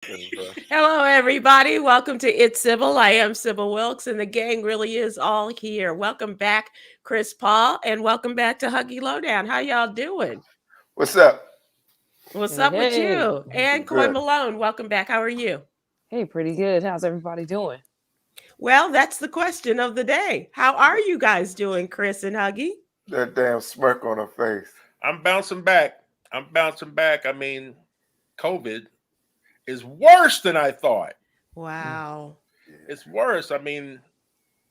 Hello, everybody. Welcome to It's Sybil. I am Sybil Wilkes, and the gang really is all here. Welcome back, Chris Paul, and welcome back to Huggy Lowdown. How y'all doing? What's up? What's Hey, up with hey. you? And Coy Good. Malone, welcome back. How are you? Hey, pretty good. How's everybody doing? Well, that's the question of the day. How are you guys doing, Chris and Huggy? That damn smirk on her face. I'm bouncing back. I'm bouncing back. I mean, COVID is worse than I thought. Wow. It's worse. I mean,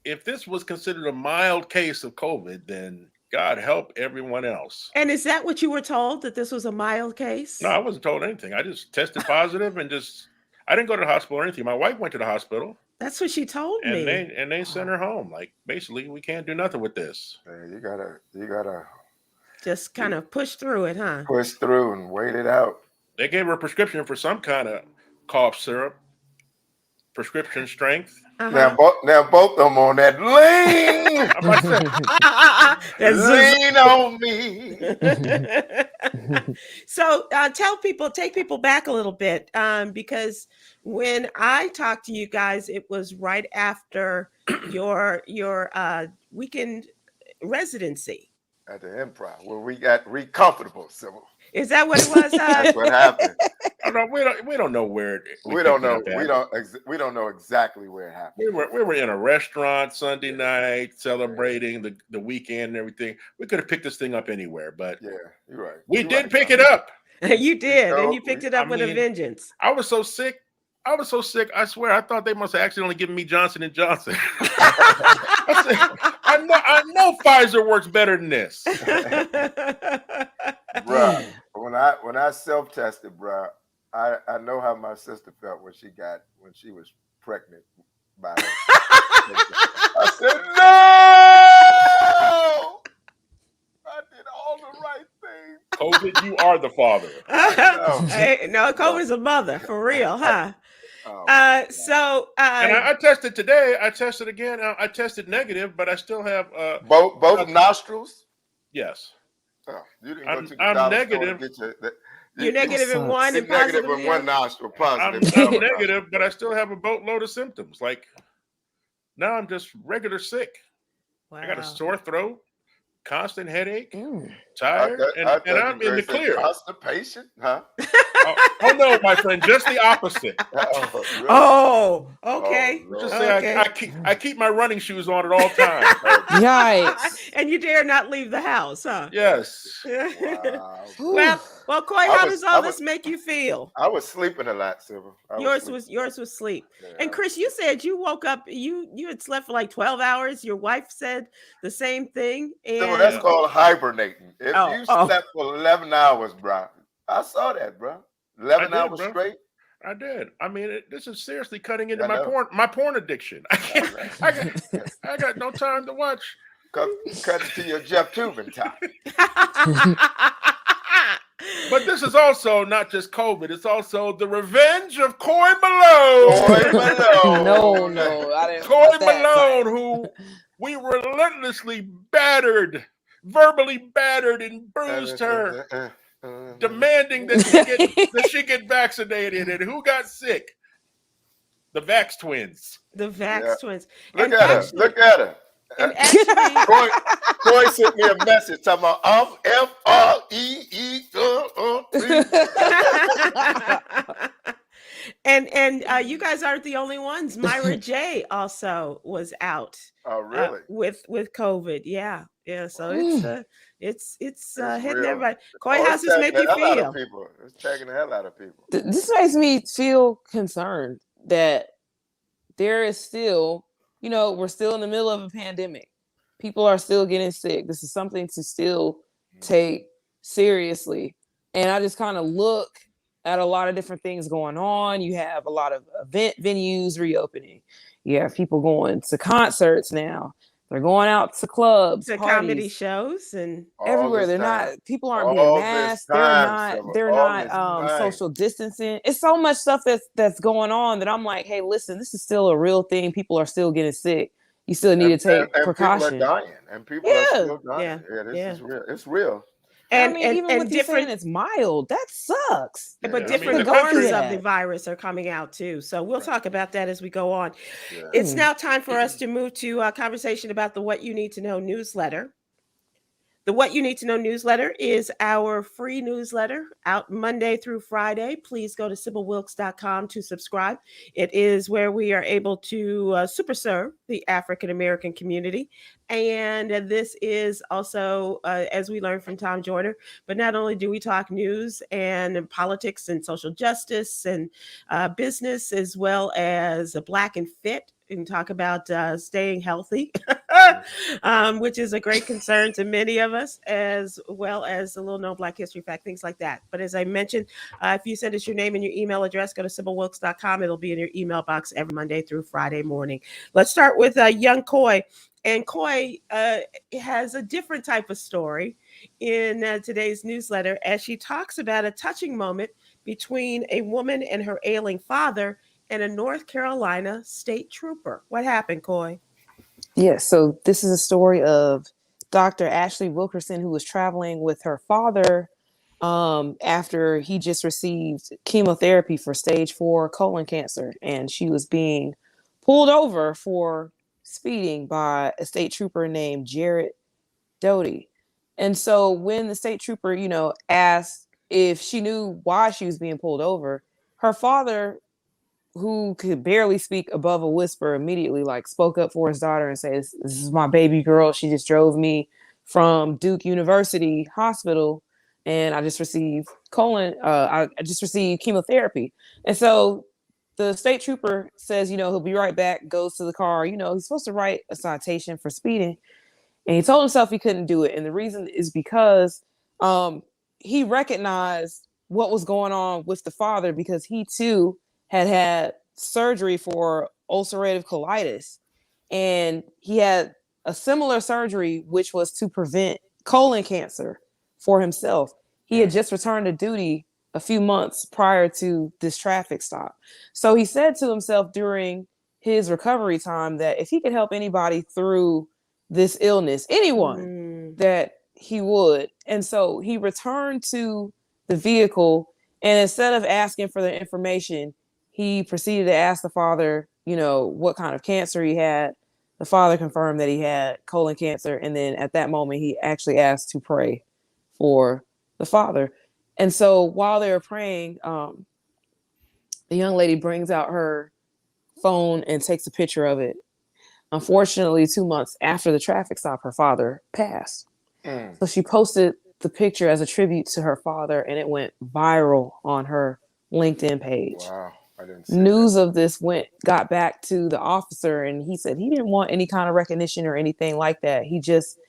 if this was considered a mild case of COVID, then God help everyone else. And is that what you were told, that this was a mild case? No, I wasn't told anything. I just tested positive and I didn't go to the hospital or anything. My wife went to the hospital That's what she told and me. they sent her home. Like basically we can't do nothing with this. Hey, you gotta Just kind of push through it, huh? push through and wait it out. They gave her a prescription for some kind of cough syrup, prescription strength. Uh-huh. Now both of them on that lean. I'm about to say, Lean on me. So take people back a little bit, because when I talked to you guys, it was right after your weekend residency. At the improv, where we got comfortable, Sybil. Is that what it was? That's what happened. we don't know where We don't know. picked it up at. We don't know exactly where it happened. We were in a restaurant Sunday night celebrating the weekend and everything. We could have picked this thing up anywhere, but Yeah, you're right. we You're did right, pick Tom. it up. You did, No, and you picked it up I with a mean, vengeance. I was so sick. I swear, I thought they must have accidentally given me Johnson and Johnson. I know Pfizer works better than this. Bruh, when I self-tested, bruh, I know how my sister felt when she was pregnant by her. I said, no! I did all the right things. COVID, you are the father. Hey, no, COVID's a mother for real, huh? Oh, And I tested today. I tested again. I tested negative, but I still have both nostrils. yes. Oh, you didn't I'm go to the dollar negative. store to get you're negative in one you're and positive negative in in the one other? nostril, I'm positive. negative, but I still have a boatload of symptoms. Like now, I'm just regular sick. I got a Wow. sore throat, constant headache, Mm. tired, and I'm in the clear. Constipation, huh? Oh no, my friend, just the opposite. Oh, really? Oh, okay. Oh, Just Lord. say Okay. I keep my running shoes on at all times. Yikes. And you dare not leave the house, huh? Yes. Wow. Well, Coy, how does all this make you feel? I was sleeping a lot, Sybil. Yours was sleep. Yeah, And Chris, you said you woke up, you had slept for like 12 hours. Your wife said the same thing. Sybil, And that's called hibernating. If Oh, you oh. slept for 11 hours, bro, I saw that, bro. 11 I did, hours bro. straight. I did. I mean, this is seriously cutting into I know. my porn addiction. I got no time to watch. Cut it to your Jeff Tubin time. But this is also not just COVID. It's also the revenge of Coy Malone. Coy Malone. No, I didn't. Coy want that Malone, title. who we relentlessly battered, verbally battered and bruised her, demanding that she get vaccinated. And who got sick? The Vax twins. The Vax Yeah. twins. Look And at her. actually- Look at her. And actually, Coy sent me a message talking about I'm FREE. and you guys aren't the only ones. Myra J also was out Oh, really? with COVID. Yeah. So it's hitting real. everybody. Coy, Oh, how's it's this make tagging you the hell out feel? of people. It's tagging the hell out of people. This makes me feel concerned that there is still, we're still in the middle of a pandemic. People are still getting sick. This is something to still take seriously. And I just kind of look at a lot of different things going on. You have a lot of event venues reopening. You have people going to concerts now. They're going out to clubs, To parties, comedy shows and everywhere. They're not. People aren't being masked. They're not social distancing. It's so much stuff that's going on that I'm like, hey, listen, this is still a real thing. People are still getting sick. You still need to take precaution. People are dying. And people are still dying. Yeah. Yeah, this is real. It's real. And I mean, even and with you saying different, it's mild, that sucks. but Yeah, I mean, different the Going through versions country. of the that. virus are coming out too. So we'll Right. talk about that as we go on. Yeah. It's Hmm. now time for us to move to a conversation about the What You Need to Know newsletter. The What You Need to Know newsletter is our free newsletter out Monday through Friday. Please go to SybilWilkes.com to subscribe. It is where we are able to super serve the African American community. And this is also, as we learned from Tom Joyner, but not only do we talk news and politics and social justice and business, as well as Black and Fit, and talk about staying healthy. Which is a great concern to many of us, as well as a little known Black history fact, things like that. But as I mentioned, if you send us your name and your email address, go to SybilWilkes.com. It'll be in your email box every Monday through Friday morning. Let's start with young Coy. And Coy has a different type of story in today's newsletter as she talks about a touching moment between a woman and her ailing father and a North Carolina state trooper. What happened, Coy? Yes, so this is a story of Dr. Ashley Wilkerson, who was traveling with her father after he just received chemotherapy for stage 4 colon cancer. And she was being pulled over for speeding by a state trooper named Jared Doty. And so when the state trooper, asked if she knew why she was being pulled over, her father, who could barely speak above a whisper, immediately spoke up for his daughter and says, "This is my baby girl. She just drove me from Duke University Hospital, and I just received I just received chemotherapy." And so the state trooper says, he'll be right back, goes to the car. He's supposed to write a citation for speeding, and he told himself he couldn't do it. And the reason is because he recognized what was going on with the father, because he too had surgery for ulcerative colitis. And he had a similar surgery, which was to prevent colon cancer for himself. He had just returned to duty a few months prior to this traffic stop. So he said to himself during his recovery time that if he could help anybody through this illness, anyone, that he would. And so he returned to the vehicle, and instead of asking for the information, he proceeded to ask the father, what kind of cancer he had. The father confirmed that he had colon cancer. And then at that moment, he actually asked to pray for the father. And so while they were praying, the young lady brings out her phone and takes a picture of it. Unfortunately, 2 months after the traffic stop, her father passed. So she posted the picture as a tribute to her father, and it went viral on her LinkedIn page. Wow. I didn't see News that. of this got back to the officer, and he said he didn't want any kind of recognition or anything like that. He just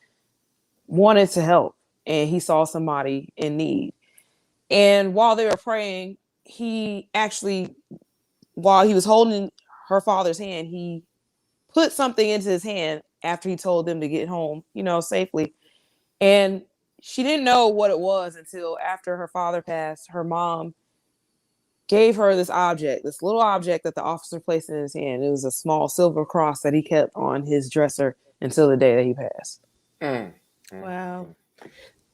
wanted to help, and he saw somebody in need. And while they were praying, he actually, while he was holding her father's hand, he put something into his hand after he told them to get home, safely. And she didn't know what it was until after her father passed. Her mom gave her this little object that the officer placed in his hand. It was a small silver cross that he kept on his dresser until the day that he passed. Wow.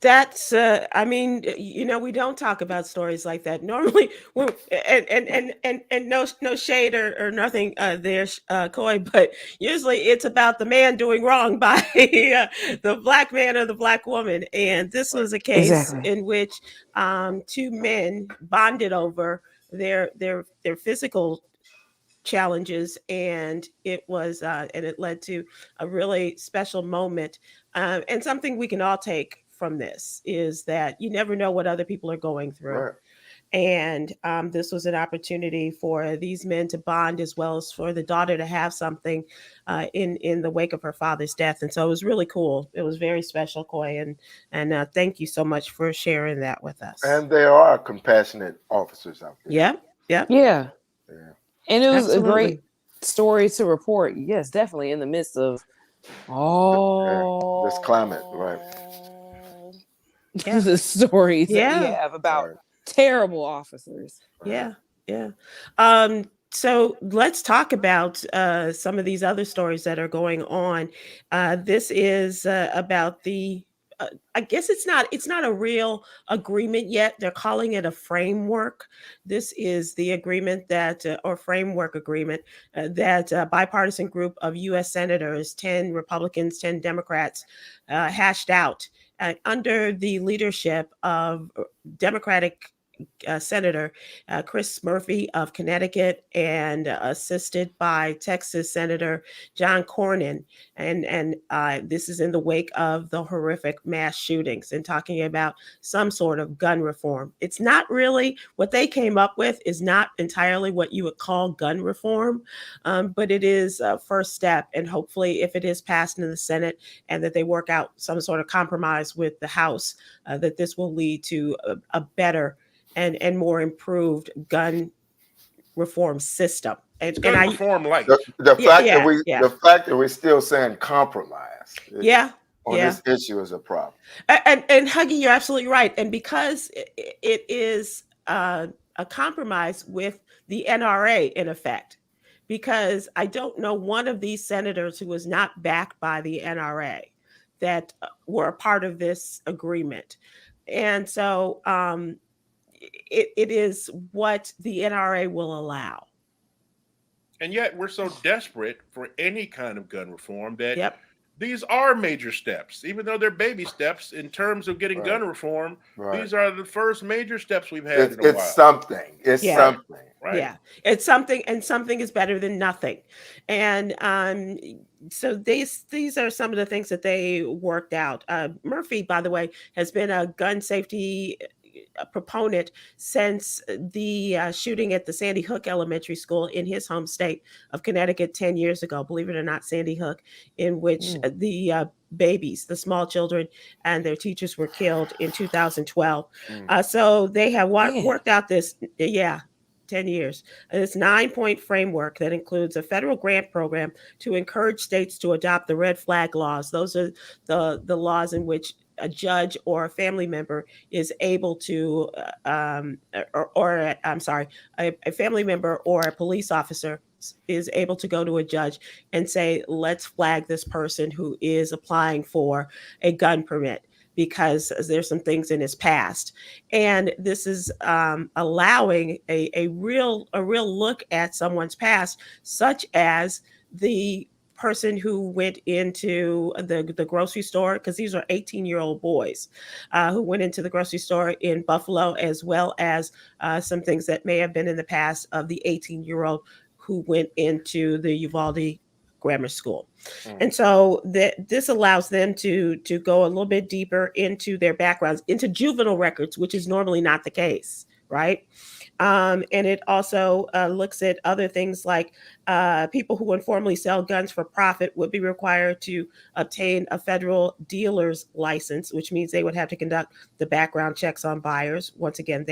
That's we don't talk about stories like that normally. And no shade or nothing there, Coy, but usually it's about the man doing wrong by the Black man or the Black woman. And this was a case Exactly. in which two men bonded over their physical challenges, and it led to a really special moment, and something we can all take from this is that you never know what other people are going through. Right. And this was an opportunity for these men to bond, as well as for the daughter to have something in the wake of her father's death. And so it was really cool. It was very special, Coy, and thank you so much for sharing that with us. And there are compassionate officers out there. Yeah. Yeah. And it was Absolutely. a great story to report. Yes, definitely in the midst of this climate, right? The stories that we Yeah. have about Right. terrible officers. Yeah. So let's talk about some of these other stories that are going on. This is about the I guess it's not a real agreement yet. They're calling it a framework. This is the agreement that or framework agreement that a bipartisan group of U.S. senators, 10 Republicans, 10 Democrats, hashed out under the leadership of Democratic Senator Chris Murphy of Connecticut, and assisted by Texas Senator John Cornyn. And this is in the wake of the horrific mass shootings and talking about some sort of gun reform. It's not really what they came up with, is not entirely what you would call gun reform, but it is a first step. And hopefully, if it is passed in the Senate and that they work out some sort of compromise with the House, that this will lead to a better and more improved gun reform system. It's gun reform light. The fact that we're still saying compromise, on this issue is a problem. And Huggy, you're absolutely right. And because it is a compromise with the NRA in effect, because I don't know one of these senators who was not backed by the NRA that were a part of this agreement. And so it is what the NRA will allow. And yet we're so desperate for any kind of gun reform that these are major steps, even though they're baby steps in terms of getting gun reform. These are the first major steps we've had in a while. It's something. It's something. Right. Yeah, it's something, and something is better than nothing. And so these are some of the things that they worked out. Murphy, by the way, has been a gun safety proponent since the shooting at the Sandy Hook Elementary School in his home state of Connecticut 10 years ago, believe it or not, Sandy Hook, in which the babies, the small children, and their teachers were killed in 2012. So they have worked out this, 10 years. This 9-point framework that includes a federal grant program to encourage states to adopt the red flag laws. Those are the laws in which a judge or a family member is able to, a family member or a police officer is able to go to a judge and say, let's flag this person who is applying for a gun permit because there's some things in his past. And this is allowing a real look at someone's past, such as the person who went into the grocery store, because these are 18-year-old boys who went into the grocery store in Buffalo, as well as some things that may have been in the past of the 18-year-old who went into the Uvalde Grammar School. And so this allows them to go a little bit deeper into their backgrounds, into juvenile records, which is normally not the case, right? And it also looks at other things like people who informally sell guns for profit would be required to obtain a federal dealer's license, which means they would have to conduct the background checks on buyers. Once again,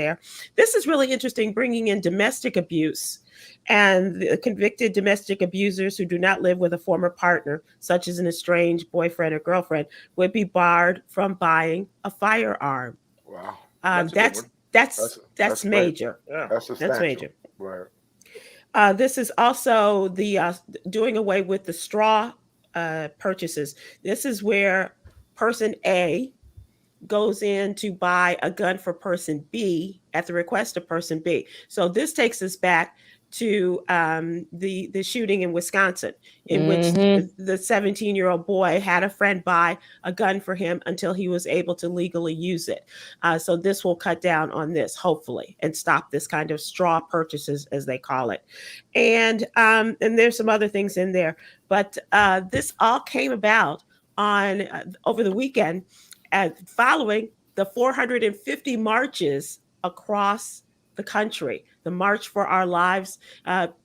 this is really interesting, bringing in domestic abuse. And the convicted domestic abusers who do not live with a former partner, such as an estranged boyfriend or girlfriend, would be barred from buying a firearm. Wow. That's major. Yeah. That's major. Right. This is also the doing away with the straw purchases. This is where person A goes in to buy a gun for person B at the request of person B. So this takes us back to the shooting in Wisconsin, in which the 17-year-old boy had a friend buy a gun for him until he was able to legally use it. So this will cut down on this, hopefully, and stop this kind of straw purchases, as they call it. And there's some other things in there, but this all came about on over the weekend, following the 450 marches across the country, the March for Our Lives,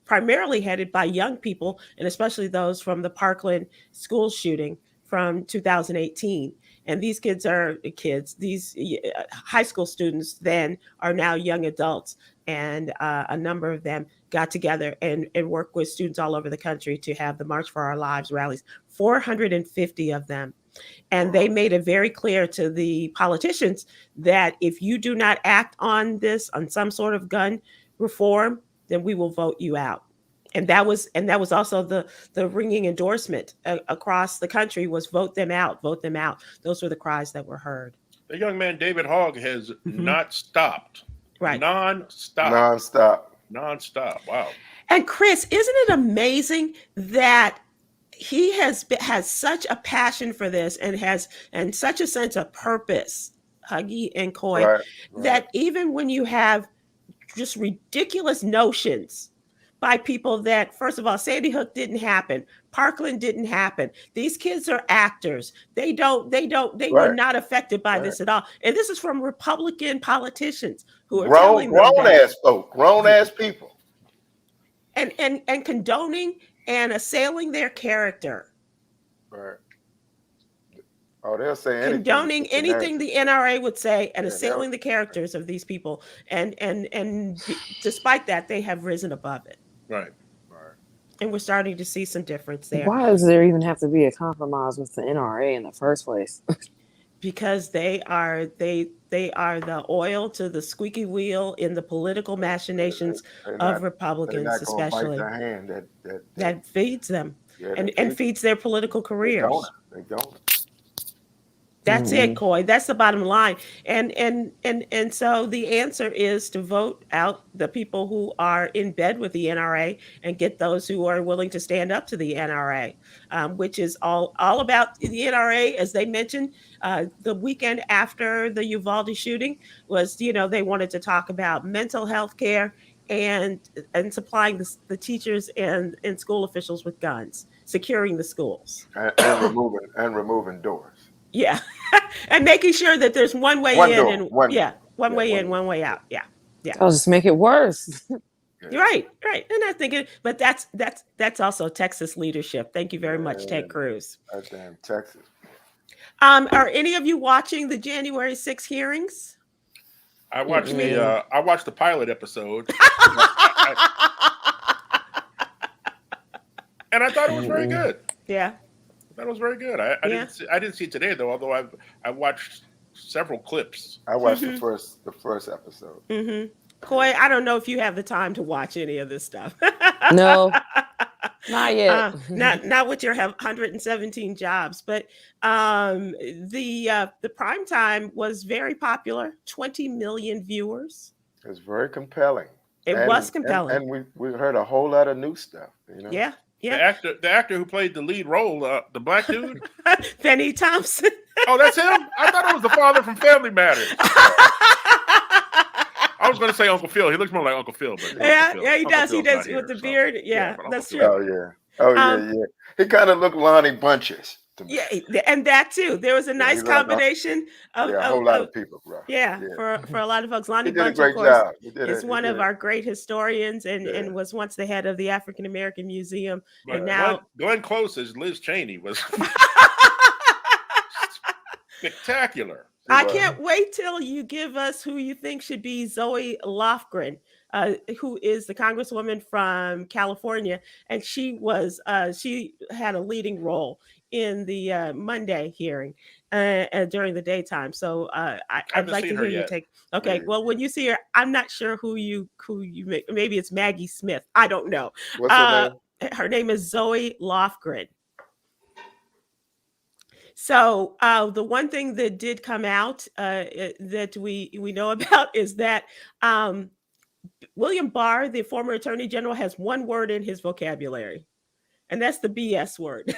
primarily headed by young people, and especially those from the Parkland school shooting from 2018. And these kids, these high school students then are now young adults. And a number of them got together and worked with students all over the country to have the March for Our Lives rallies, 450 of them. And they made it very clear to the politicians that if you do not act on this, on some sort of gun reform, then we will vote you out. And that was also the ringing endorsement across the country was vote them out, vote them out. Those were the cries that were heard. The young man David Hogg has not stopped. Right. Nonstop. Wow. And Chris, isn't it amazing that he has such a passion for this and such a sense of purpose, Huggy and Coy, Right. that even when you have just ridiculous notions by people that, first of all, Sandy Hook didn't happen, Parkland didn't happen. These kids are actors. They were not affected by this at all. And this is from Republican politicians who are telling them grown ass folk, grown ass people, and condoning and assailing their character. right? Oh, they'll say anything. Condoning anything the NRA would say and assailing the characters of these people, and despite that, they have risen above it. Right. And we're starting to see some difference there. Why does there even have to be a compromise with the NRA in the first place? Because they are the oil to the squeaky wheel in the political machinations of Republicans, especially. Bite the hand that feeds them and feeds their political careers. They don't. That's it, Coy. That's the bottom line. And so the answer is to vote out the people who are in bed with the NRA and get those who are willing to stand up to the NRA, which is all about the NRA. As they mentioned, the weekend after the Uvalde shooting was, they wanted to talk about mental health care and supplying the teachers and school officials with guns, securing the schools. And removing doors. Yeah. And making sure that there's one way in one way in, one way out. Yeah. I'll just make it worse. Right. And I think but that's also Texas leadership. Thank you very much, Ted Cruz. Damn Texas. Are any of you watching the January 6th hearings? I watched the pilot episode. And I thought it was very good. Yeah. That was very good. I didn't see it today though. Although I watched several clips. I watched the first episode. Mm-hmm. Coy, I don't know if you have the time to watch any of this stuff. No, not yet. Not with your 117 jobs, but the prime time was very popular. 20 million viewers. It was very compelling. It was compelling, and we heard a whole lot of new stuff. Yeah. The actor who played the lead role, the black dude, Benny Thompson. Oh, that's him. I thought it was the father from Family Matters. I was going to say Uncle Phil. He looks more like Uncle Phil. But yeah, he does. He does with the beard. Yeah, that's true. Oh yeah. He kind of looked Lonnie Bunches. Yeah, and that too. There was a nice combination of a whole lot of people, bro. Yeah, for a lot of folks. Lonnie Bunch, of course, is one of our great historians and was once the head of the African American Museum. But and now Glenn Close as Liz Cheney was spectacular. I can't wait till you give us who you think should be Zoe Lofgren, who is the Congresswoman from California, and she had a leading role in the Monday hearing during the daytime. So I'd like to hear your take. Okay, well, when you see her, I'm not sure who you maybe it's Maggie Smith. I don't know. What's her name? Her name is Zoe Lofgren. So the one thing that did come out that we know about is that William Barr, the former Attorney General, has one word in his vocabulary, and that's the BS word.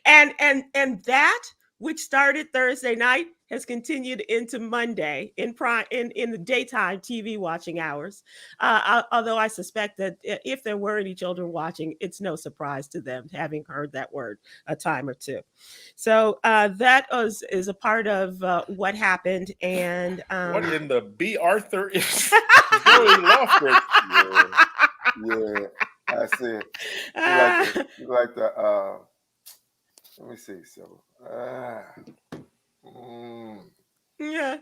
and that, which started Thursday night, has continued into Monday in the daytime TV watching hours. Although I suspect that if there were any children watching, it's no surprise to them having heard that word a time or two. So that is a part of what happened. And what in the B. Arthur is Zoe Lofgren? Yeah, I see it. You like the let me see. So, yeah.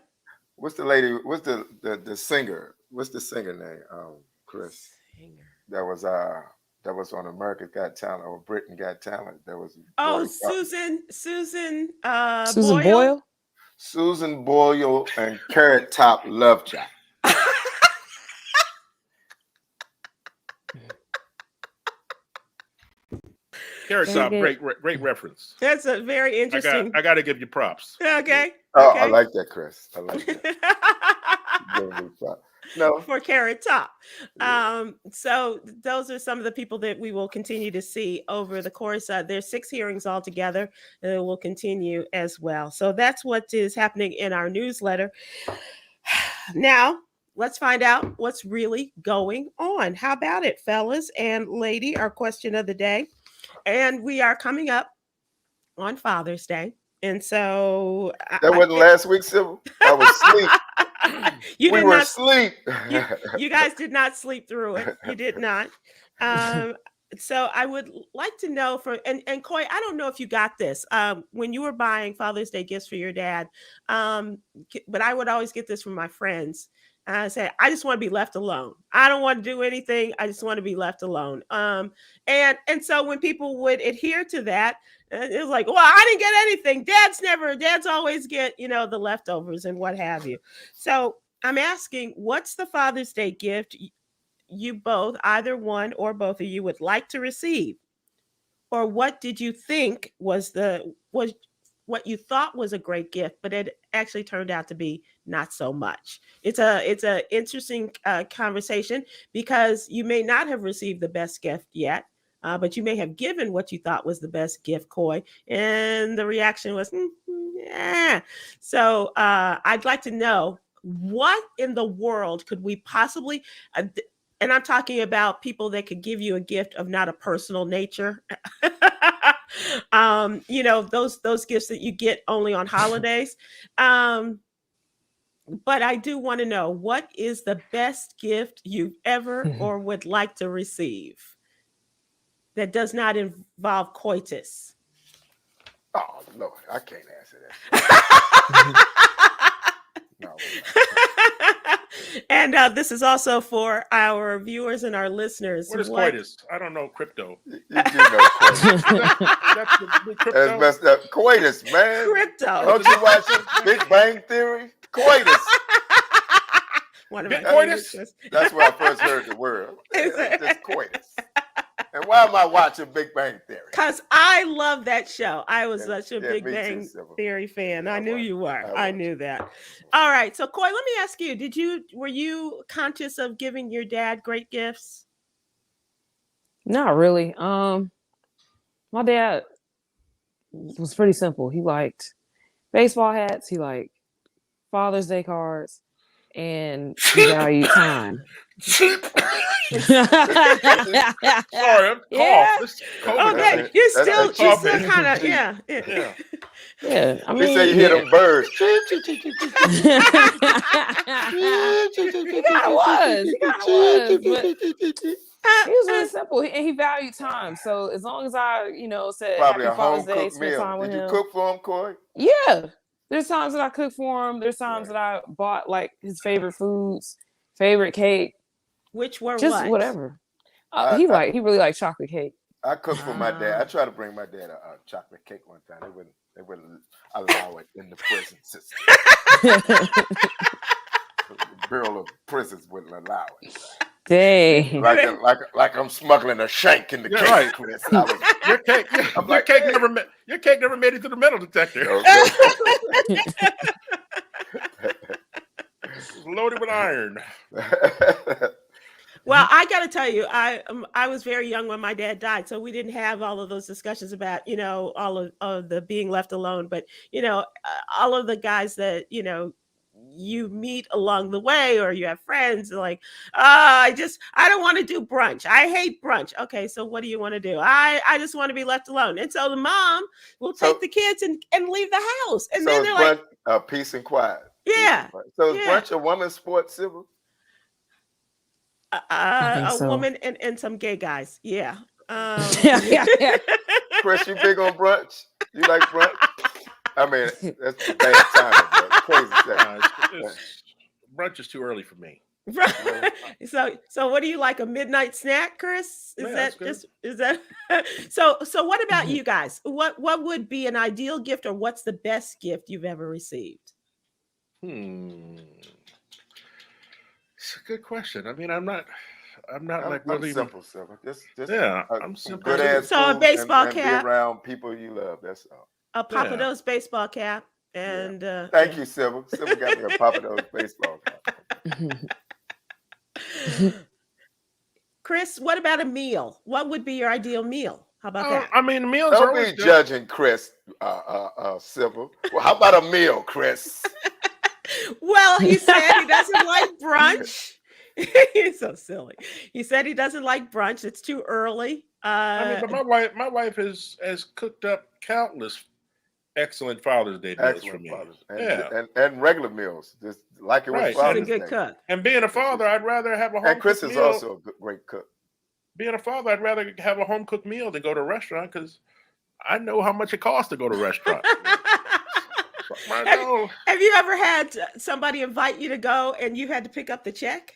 What's the lady? What's the singer? What's the singer name? Chris. That was on America's Got Talent or Britain Got Talent. That was Susan Boyle. Susan Boyle and Carrot Top Lovejoy. Carrot Top, great reference. That's a very interesting. I got to give you props. Okay. Oh, Okay. I like that, Chris. I like that. No. For Carrot Top. Yeah. So those are some of the people that we will continue to see over the course. There's 6 hearings altogether, and it will continue as well. So that's what is happening in our newsletter. Now, let's find out what's really going on. How about it, fellas and lady? Our question of the day. And we are coming up on Father's Day. And so that wasn't last week, Sybil. I was asleep. We were asleep. You guys did not sleep through it. You did not. So I would like to know and Coy, I don't know if you got this when you were buying Father's Day gifts for your dad, but I would always get this from my friends. I say, I just want to be left alone. I don't want to do anything. I just want to be left alone. And so when people would adhere to that, it was like, well, I didn't get anything. Dads always get, the leftovers and what have you. So I'm asking, what's the Father's Day gift you both, either one or both of you, would like to receive? Or what did you think was what you thought was a great gift, but it actually turned out to be not so much? It's a interesting conversation, because you may not have received the best gift yet, but you may have given what you thought was the best gift, Coy, and the reaction was, yeah. So I'd like to know, what in the world could we possibly, and I'm talking about people that could give you a gift of not a personal nature. Those gifts that you get only on holidays. But I do want to know, what is the best gift you've ever or would like to receive that does not involve coitus? Oh, Lord, I can't answer that. No. And this is also for our viewers and our listeners. What is coitus? I don't know crypto. You do know coitus. That's the crypto. That's messed up. Coitus, man. Crypto. Don't you watch Big Bang Theory? Coitus. One of my coitus? That's where I first heard the word. It's coitus. And why am I watching Big Bang Theory? Because I love that show. I was such a Big me Bang too, Theory fan. I knew you were. I knew that. Yeah. All right. So, Coy, let me ask you, were you conscious of giving your dad great gifts? Not really. My dad was pretty simple. He liked baseball hats. He liked Father's Day cards, and he valued time. Sorry, I'm Yeah. Okay, you're still kind of, yeah. Yeah, I mean, They say you hear them birds. He kind of was, but he was really simple, and he valued time. So as long as I, said Probably Happy a Father's home Day, cooked spend time meal. with Did you him. cook for him, Coy? Yeah, there's times that I cook for him. There's times that I bought like his favorite foods, favorite cake. Which were just what? whatever. He really liked chocolate cake. I cooked for my dad. I tried to bring my dad a chocolate cake one time. They wouldn't allow it in the prison system. The Bureau of Prisons wouldn't allow it. Dang. Like I'm smuggling a shank in the cake. Right. Chris. Your cake never made it to the metal detector. It was loaded with iron. Well, I got to tell you, I was very young when my dad died, so we didn't have all of those discussions about, all of the being left alone. But, all of the guys that, you meet along the way, or you have friends like, I don't want to do brunch. I hate brunch. Okay, so what do you want to do? I just want to be left alone. And so the mom will take the kids and leave the house. And then they're like, peace and quiet. Yeah. So is brunch a woman's sport, Sybil? A woman and some gay guys. Yeah. Yeah. Chris, you big on brunch? You like brunch? I mean, that's bad timing, but crazy stuff. Brunch is too early for me. So what do you like? A midnight snack, Chris? Is that so what about you guys? What would be an ideal gift, or what's the best gift you've ever received? It's a good question. I mean, I'm not I'm not like I'm really simple, Sybil. Just Yeah, I'm some simple. good ass So a food baseball and be cap. around people you love. That's all. A Papa Yeah. Do's baseball cap. And Thank you, Sybil. Sybil got me a Papa Do's baseball cap. Chris, what about a meal? What would be your ideal meal? How about that? I mean, meals are Don't always be good. judging Chris, Sybil. Well, how about a meal, Chris? Well, he said he doesn't like brunch. He's so silly. He said he doesn't like brunch. It's too early. I mean, but my wife has cooked up countless excellent Father's Day meals for Excellent me. fathers. Yeah. And regular meals. Just like it was Right. she's a Father's good Day. cook. And being a father, I'd rather have a home And Chris cooked is meal. also a great cook. Being a father, I'd rather have a home cooked meal than go to a restaurant because I know how much it costs to go to a restaurant. I know. Have you ever had somebody invite you to go and you had to pick up the check?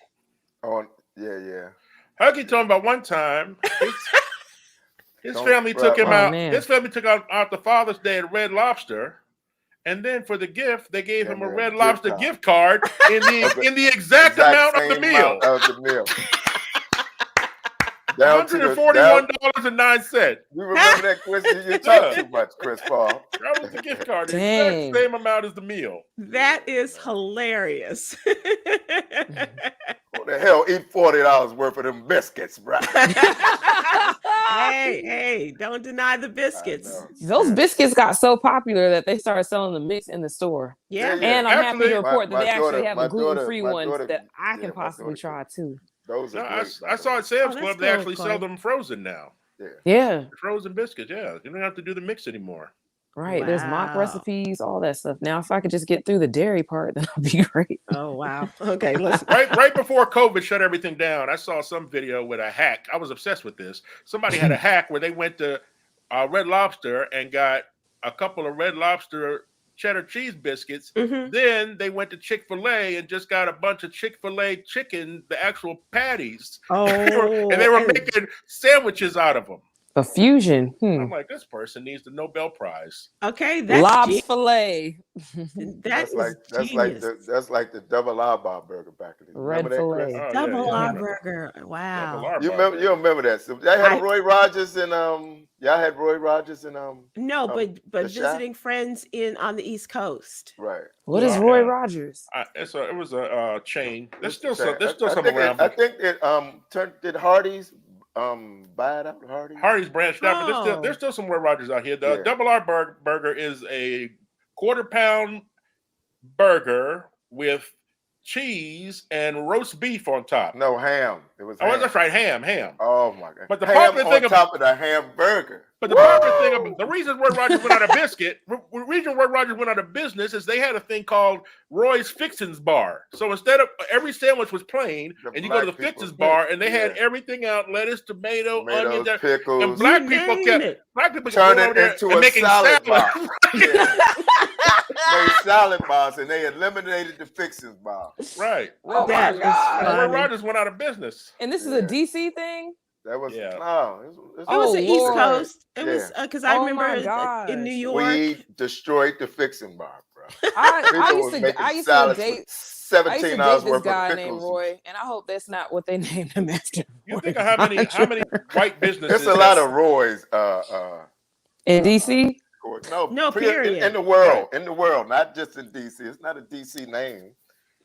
Oh, yeah. Huggy told me about one time his Don't- family took him Oh, out. man. His family took out the Father's Day at Red Lobster, and then for the gift, they gave him a Yeah, Red gift Lobster card. gift card in the exact amount of the same meal. amount of the meal. Down to the $141.09. You remember that, Chris? You talk too much, Chris Paul. That was the gift card. The Dang. exact same amount as the meal. That is hilarious. Who the hell eat $40 worth of them biscuits, bro? hey, don't deny the biscuits. Those biscuits got so popular that they started selling the mix in the store. Yeah. And I'm happy Absolutely. to report that My they actually daughter- have my the gluten-free daughter- my ones daughter- that I yeah, can my possibly daughter- try too. Those No, are I great. saw at Sam's Oh, Club that's they actually cool, sell Coy. them frozen now. Yeah, Frozen biscuits, yeah. You don't have to do the mix anymore. right. There's mock Wow. recipes, all that stuff. Now, if I could just get through the dairy part, that'd be great. Oh, wow. Okay, listen. Right before COVID shut everything down, I saw some video with a hack. I was obsessed with this. Somebody had a hack where they went to Red Lobster and got a couple of Red Lobster cheddar cheese biscuits. Mhm. Then they went to Chick-fil-A and just got a bunch of Chick-fil-A chicken, the actual patties. Oh, and they were making sandwiches out of them. A fusion. I'm like, this person needs the Nobel Prize. okay. That's Lob's fillet. that's That's like the double R bar burger back in the day. Red Remember that, fillet. Chris? double I R remember. burger. Wow. Double R You burger. remember that? So y'all had I- Roy Rogers and y'all had Roy Rogers and No, but the Shack? visiting friends on the East Coast. right. What is Yeah. Roy Yeah. Rogers? It was a chain. There's still some. Okay. There's still I some think around. I But think it did Hardee's buy it out Hardee's. Hardee's branched out, but Oh. there's still some Roy Rogers out here. The Yeah. double R burger is a quarter-pound burger with cheese and roast beef on top. No ham. It was. Oh, ham. that's right, ham. Oh my god! But the ham popular on thing top of the hamburger. But the popular thing about the reason Roy Rogers went out of the reason Roy Rogers went out of business is they had a thing called Roy's Fixins Bar. So instead of every sandwich was plain, The and you go to the black people- Fixins Bar, and they had Yeah. everything out: lettuce, tomato, Tomatoes, onions, and pickles. black You people name kept it. Turn going it over there into and a making salad salad. bar. Yeah. Made salad bars, and they eliminated the Fixins bar. Right. Oh That my is God. Roy funny. Rogers went out of business. And this is Yeah. a DC thing? That was Yeah. no. It was Oh, the East Lord. Coast. It was Yeah. because I Oh, remember my in New gosh. York. We destroyed the Fixin' bar, bro. I People used was to making I used to salads date with $17 I used to date worth this of guy pickles. named Roy, and I hope that's not what they named him after. You Roy think of how many white businesses? There's a lot of Roys. in DC? No, in period. the world, not just in DC. It's not a DC name.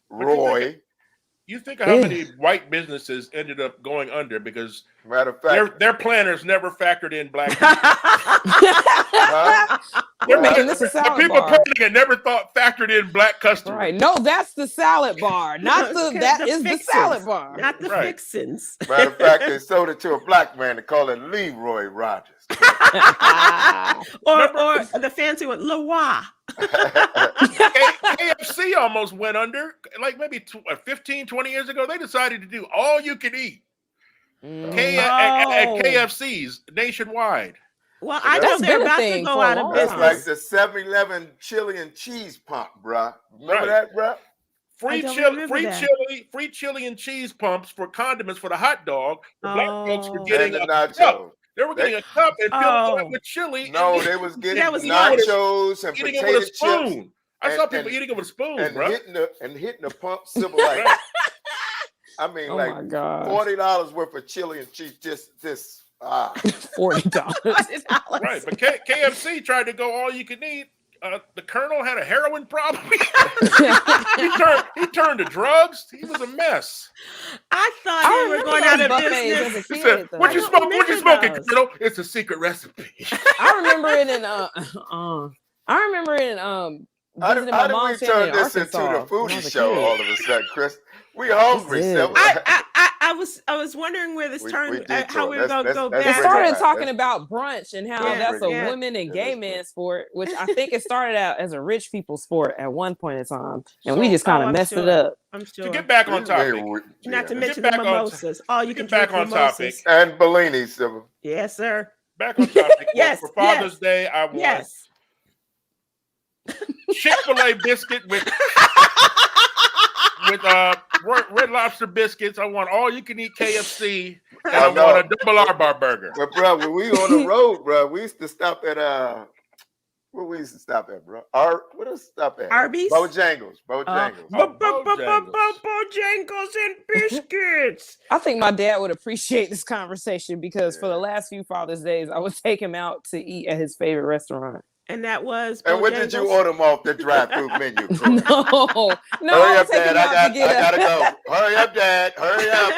But Roy. You think of how Yeah. many white businesses ended up going under because Matter of fact, their planners never factored in black people. We're making this a The salad people bar. planning it never factored in black customers. Right. No, that's the salad bar. Not the Okay, that the is the fixins, salad bar. Not the Right. Fixins. matter of fact, they sold it to a black man and called it Leroy Rogers. or the fancy one, Leroy. KFC almost went under. Like maybe 15, 20 years ago, they decided to do all you can eat at KFCs nationwide. Well, So I know that's they're been a about to thing go for a out of long That's time. like business. the 7-Eleven chili and cheese pump, bruh. Remember Right. that, bruh? I don't remember that. Free chili and cheese pumps for condiments for the hot dog. The black folks were Oh. getting And the a cup. nachos. They were getting a cup and filling it Oh. up with chili. No, and they was getting That was lunch. nachos and eating it potato with a chips spoon. I saw and- people and- eating it with a spoon, and bro. hitting the pump Sybil like Right. I mean, Oh like my gosh. $40 worth of chili and cheese. This. $40. $40. Right, but KFC tried to go all you can eat. The Colonel had a heroin problem. he turned to drugs. He was a mess. I thought they were going out of business. As a He kid, said, "What you I smoke? don't What you remember smoking, those. Colonel? It's a secret recipe." I remember it in visiting my How did we mom's turn family in this into Arkansas the when I foodie was a show kid. all of a sudden, Chris? We hungry, did. Sybil. I was wondering where this We turned, did how talk. we were going to go Let's It back. bring started back. talking about brunch and how Yeah, that's a yeah. women and Yeah, gay let's man sport, which I think it started out as a rich people sport at one point in time, and we So- just kind of I'm messed it sure. up. I'm To sure. get back on topic, Not to Yeah. mention Get the back on mimosas. All you can get back drink on mimosas. topic. And Bellini, Sybil. Yes, sir. back on topic. Yes, For Father's Day, I want Yes. Chick-fil-A biscuit with Red Lobster biscuits. I want all you can eat KFC, and I know. want a double R-bar burger. But bro, when we on the road, bro, we used to stop at where we used to stop at, bro? What else stop at? Arby's? Bojangles. Bojangles. Bojangles and biscuits. I think my dad would appreciate this conversation because for the last few Father's Days, I would take him out to eat at his favorite restaurant. And that was And what did you Bojangles? order them off the drive-through menu? Chris? No, Hurry I up, was taking Dad. him out to I get gotta go. Hurry up, Dad. Hurry up.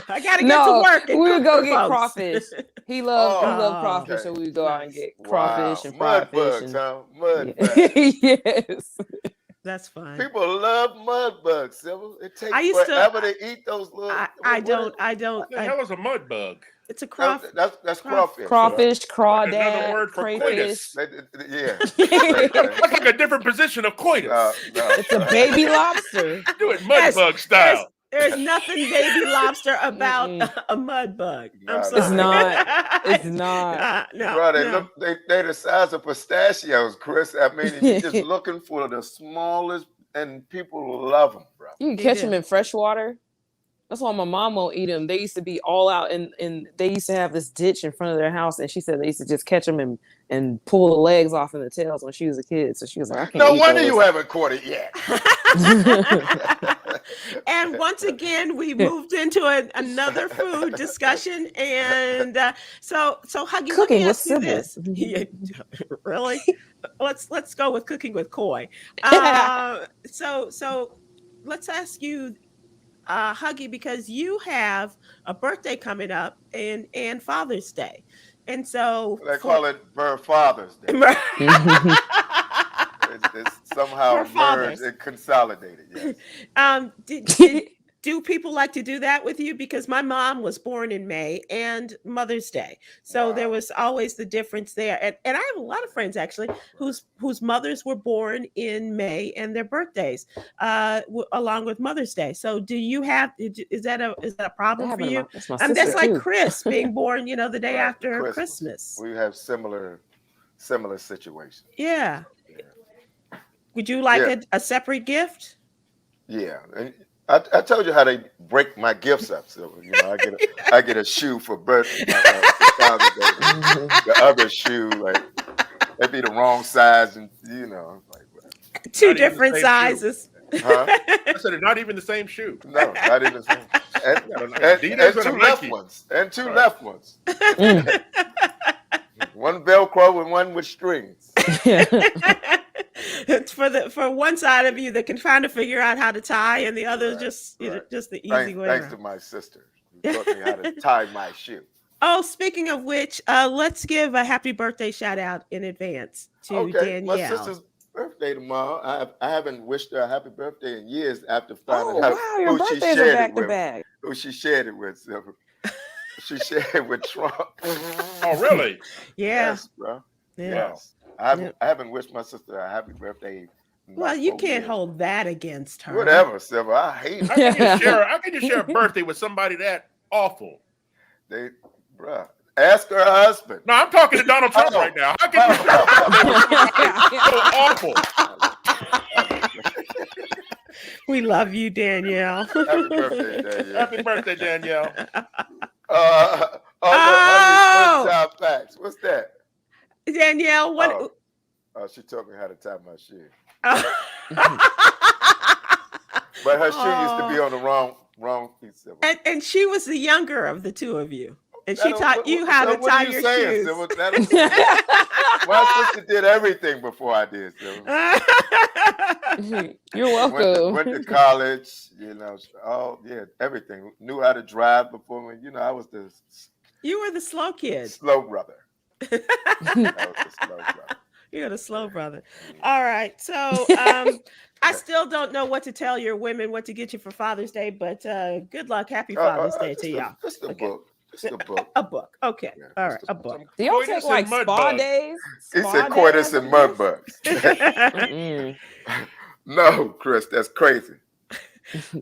I gotta get No, to work. And we would cook go for get folks. crawfish. He loved crawfish, okay. so we would go out and Nice. get crawfish and Mud fried fish. bugs, huh? Mud bugs. Yes. That's fine. People love mud bugs, Sybil. It takes I used to- forever to eat those little. I don't. What the hell is a mud bug? It's a crawfish. That's crawfish. Crawfish, Another crawdad, word for crayfish. Yeah. That's like a different position of coitus. No. It's a baby lobster. Do it mud Yes, bug style. There's nothing baby lobster about a mud bug. I'm No, sorry. It's not. It's not. No, Bro, no. they're the size of pistachios, Chris. I mean, you're just looking for the smallest, and people love them, bro. You can They catch do. them in fresh water. That's why my mom won't eat them. They used to be all out, and they used to have this ditch in front of their house, and she said they used to just catch them and pull the legs off and the tails when she was a kid. So she was like, I can't No eat wonder those. you haven't caught it yet. And once again, we moved into another food discussion, and so Huggy, let Cooking me with ask you Sybil. this. Yeah, really? Let's go with cooking with Coy. So let's ask you, Huggy, because you have a birthday coming up and Father's Day, and so They call it Father's Day. It's somehow For fathers. merged and consolidated. Yes. Do people like to do that with you? Because my mom was born in May and Mother's Day, so there Wow. was always the difference there. And I have a lot of friends actually whose mothers were born in May and their birthdays along with Mother's Day. So do you have? Is that a problem for you? That's my That's sister, like too. Chris being born, the day Right, after Christmas. Christmas. We have similar situations. Yeah. Yeah. Would you like Yeah. a separate gift? Yeah, and I told you how they break my gifts up. So I get a shoe for birthday. For Father's Day. The other shoe, like they be the wrong size, and like whatever. Two Not even the different same sizes. Huh? I said it's not even the same shoe. No, not even the same. And Adidas and two a left Nike. ones. And two Right. left ones. Mm. One Velcro and one with strings. It's for one side of you that can kind of figure out how to tie, and the other Right, just right. just the easy Thanks, way. thanks around. to my sister who taught me how to tie my shoe. Oh, speaking of which, let's give a happy birthday shout out in advance to Okay, my Danielle. sister's birthday tomorrow. I haven't wished her a happy birthday in years after finding Oh out wow, your who she birthdays are shared back it to with. back. Who she shared it with. So she shared it with Trump. Oh, really? Yeah, Yes, bro. yeah. Yes. I haven't wished my sister a happy birthday. in Well, like you 4 can't years. hold that against her. Whatever, Sybil. I hate How it. can you share a birthday with somebody that awful? Bruh. Ask her husband. No, I'm talking to Donald Trump Oh. right now. How can you share a birthday with somebody so awful? We love you, Danielle. Happy birthday, Danielle. Happy birthday, Danielle. Oh! Top facts. What's that? Danielle, what? Oh, she taught me how to tie my shoe. Oh. But her shoe used to be on the Wrong piece, Sybil. And she was the younger of the two of you. And she That- taught what- you what- how so to what tie are you your saying, shoes. Sybil? My sister did everything before I did, Sybil. You're welcome. Went to college, everything. Knew how to drive before me. I was the You were the slow kid. slow brother. I was the slow brother. You're the slow brother. All right. So I still don't know what to tell your women, what to get you for Father's Day, but good luck. Happy Father's Day to y'all. Just a Okay. book. Just a book. A book. Okay. Yeah, All just right. A book. Do y'all Coitus take like and mud spa bugs. days? He Spa said coitus days and after mud bugs. this? No, Chris, that's crazy.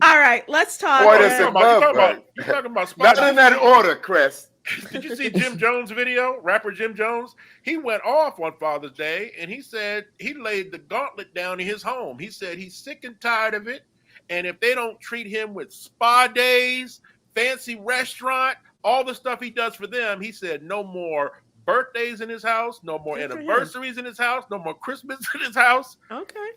All right. Let's talk. Coitus You and mud talking bugs. about Not spot in that order, Chris. Did you see Jim Jones' video? Rapper Jim Jones? He went off on Father's Day and he said he laid the gauntlet down in his home. He said he's sick and tired of it. And if they don't treat him with spa days, fancy restaurant, all the stuff he does for them, he said no more birthdays in his house, no more Good for him. anniversaries in his house, no more Christmas in his house. Okay.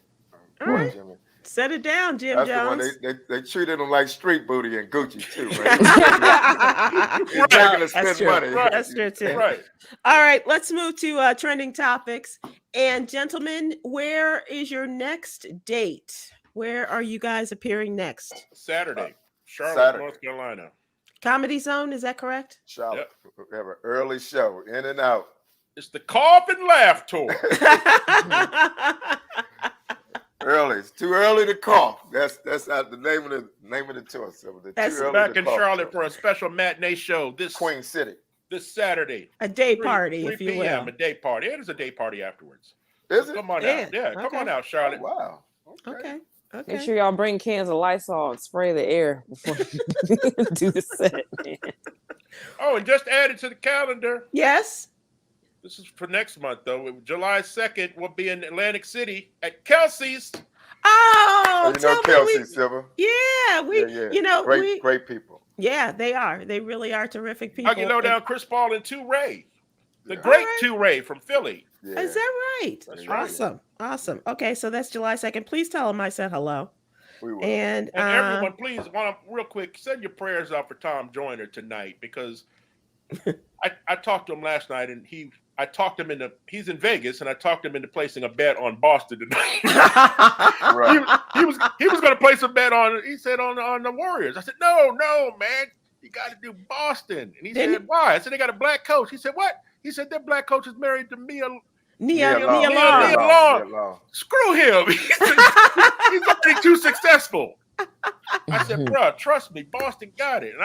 All Boy, right. Jimmy. Set it down, Jim That's the one Jones. they treated him like street booty and Gucci too, right? He's making us That's spend true. money. Right. That's true too. Right. All right, let's move to trending topics. And gentlemen, where is your next date? Where are you guys appearing next? Saturday, Charlotte, Saturday. North Carolina. Comedy Zone, is that correct? Charlotte, we have an early show, in and out. It's the Cough and Laugh Tour. Early. It's too early to cough. That's not the name of the tour. So That's too early Back to in cough Charlotte tour. for a special matinee show this Queen City. Saturday. A day 3 party, 3 if you p.m., will. a day party. It is a day party afterwards. Is it? Come on Yeah, out. Yeah, come okay. on out, Charlotte. Oh, wow. Okay. Make Okay. sure y'all bring cans of Lysol and spray the air before you do the set, man. Oh, and just added to the calendar. Yes. This is for next month, though. July 2nd, we'll be in Atlantic City at Kelsey's. Oh, You know tell me Kelsey Silver. Yeah, Yeah. Great people. Yeah, they are. They really are terrific people. Huggy Lowdown, Chris Paul, and 2 Ray. The Yeah. great All right. 2 Ray from Philly. Yeah. Is that right? That's right. Awesome. Awesome. Okay, so that's July 2nd. Please tell them I said hello. We will. And And everyone, please, real quick, send your prayers out for Tom Joyner tonight because I talked to him last night and he's in Vegas and I talked him into placing a bet on Boston tonight. Right. he was going to place a bet on. He said on the Warriors. I said no, man, you got to do Boston. And he said why? I said they got a black coach. He said what? He said their black coach is married to Nia Nia Long. Long. Screw him. He's already too successful. I said, bro, trust me, Boston got it. And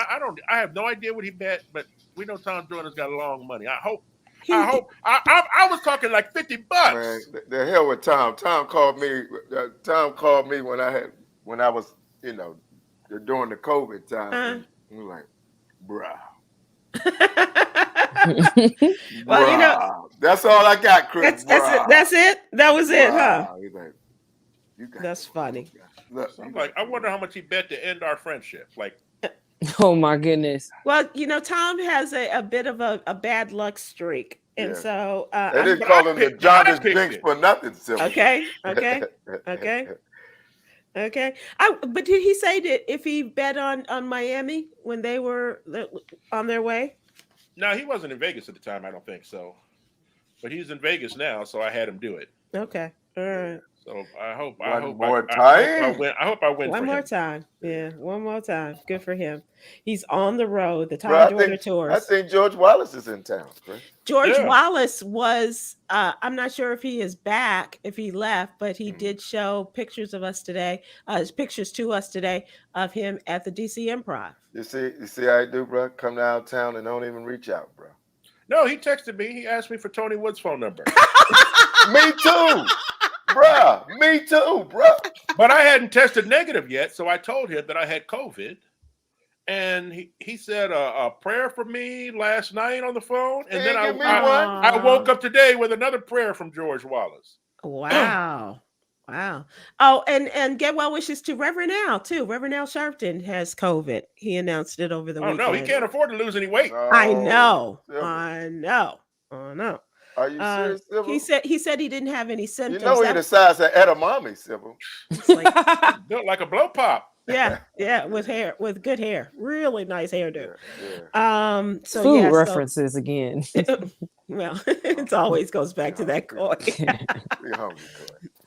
I have no idea what he bet, but we know Tom Joyner's got long money. I was talking like $50. Man, the hell with Tom. Tom called me. when I was, during the COVID time. And we were like, bruh. Well, that's all I got, Chris. That's it. That was it, huh? He's like, you got That's funny. Look, I'm like, I wonder how much he bet to end our friendship. Like, Oh my goodness. Well, Tom has a bit of a bad luck streak. And Yeah. so they didn't call him the I Jarvis picked Jinx it. for nothing, Silver. Okay. But did he say that if he bet on Miami when they were on their way? no, he wasn't in Vegas at the time. I don't think so. But he's in Vegas now, so I had him do it. Okay. All right. So I hope One I more win. I hope I win. One for more him. time. Yeah, one more time. Good for him. He's on the road. The Tom Bro, Joyner I tours. think George Wallace is in town, Chris. George Yeah. Wallace was, I'm not sure if he is back, if he left, but he did show pictures of us today, pictures to us today of him at the DC Improv. You see how I do, bro? Come downtown and don't even reach out, bro. No, he texted me. He asked me for Tony Wood's phone number. Me too, bruh. Me too, bruh. But I hadn't tested negative yet, so I told him that I had COVID. And he said a prayer for me last night on the phone. And then Give me one. I woke up today with another prayer from George Wallace. Wow. Wow. Oh, and get well wishes to Reverend Al, too. Reverend Al Sharpton has COVID. He announced it over the Oh, weekend. no, he can't afford to lose any weight. I know. Silver. I know. Are you serious, Silver? He said he didn't have any You symptoms. know he the size of edamame, Silver. It's like, Built like a blow pop. Yeah, with hair, with good hair, really nice hairdo. So Food yeah, so references again. well, it always goes back to that Coy. We hungry,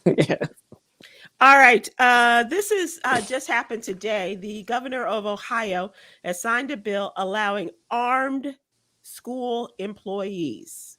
Coy. Yeah. All right. This is just happened today. The governor of Ohio has signed a bill allowing armed school employees.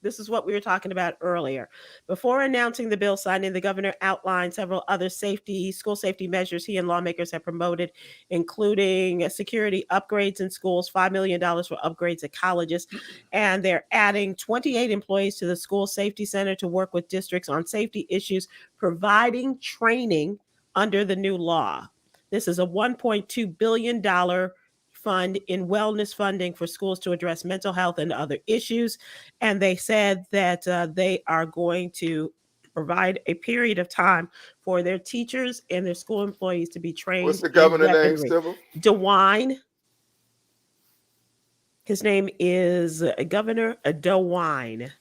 This is what we were talking about earlier. Before announcing the bill signing, the governor outlined several other school safety measures he and lawmakers have promoted, including security upgrades in schools, $5 million for upgrades at colleges, and they're adding 28 employees to the school safety center to work with districts on safety issues, providing training under the new law. This is a $1.2 billion fund in wellness funding for schools to address mental health and other issues. And they said that they are going to provide a period of time for their teachers and their school employees to be trained. What's the governor name, weaponry. Sybil? DeWine. His name is Governor DeWine.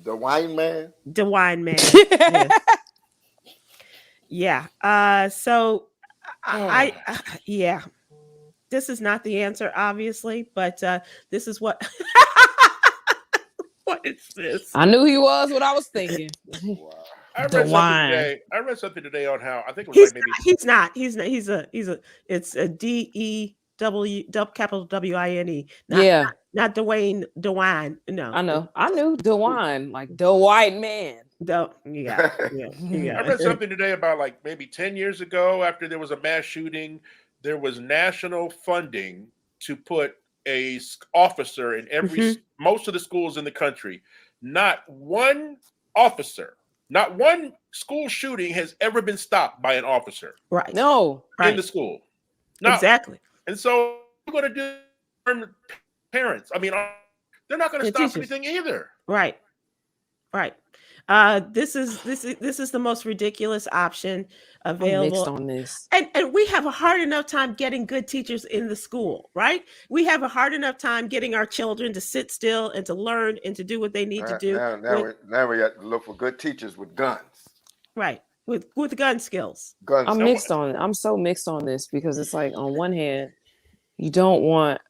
The wine man? DeWine man. Yes. Yeah. So I yeah. This is not the answer, obviously, but this is what. What is this? I knew he was what I was thinking. Wow. I read something today on how I think it was He's like maybe he's not. It's a DEW capital WINE. Yeah, Not Dwayne. No, I know. I knew DeWine, like the white man. Yeah. I read something today about like maybe 10 years ago after there was a mass shooting, there was national funding to put a officer in most of the schools in the country. Not one officer, not one school shooting has ever been stopped by an officer. Right. No. In the school. Exactly. And so what are going to do parents? I mean, they're not going to stop anything either. Right. This is the most ridiculous option available. I'm mixed on this. And we have a hard enough time getting good teachers in the school, right? We have a hard enough time getting our children to sit still and to learn and to do what they need to do. Now we have to look for good teachers with guns. Right. With gun skills. I'm mixed on it. I'm so mixed on this because it's like on one hand, you don't want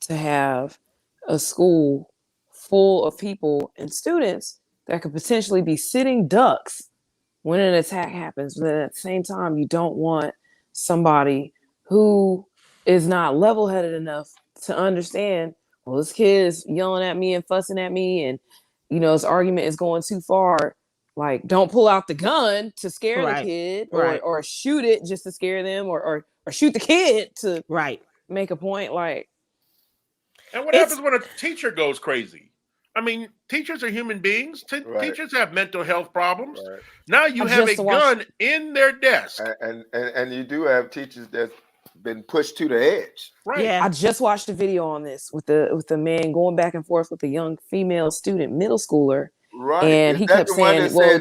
to have a school full of people and students that could potentially be sitting ducks when an attack happens. But at the same time, you don't want somebody who is not level-headed enough to understand, well, this kid is yelling at me and fussing at me and, you know, his argument is going too far. Like, don't pull out the gun to scare the kid or shoot it just to scare them or shoot the kid to make a point. Like, and what happens when a teacher goes crazy? I mean, teachers are human beings. Teachers have mental health problems. Right. Now you have a gun in their desk. And you do have teachers that's been pushed to the edge. Right. Yeah. I just watched a video on this with the man going back and forth with a young female student, middle schooler. Right. And he kept saying, well,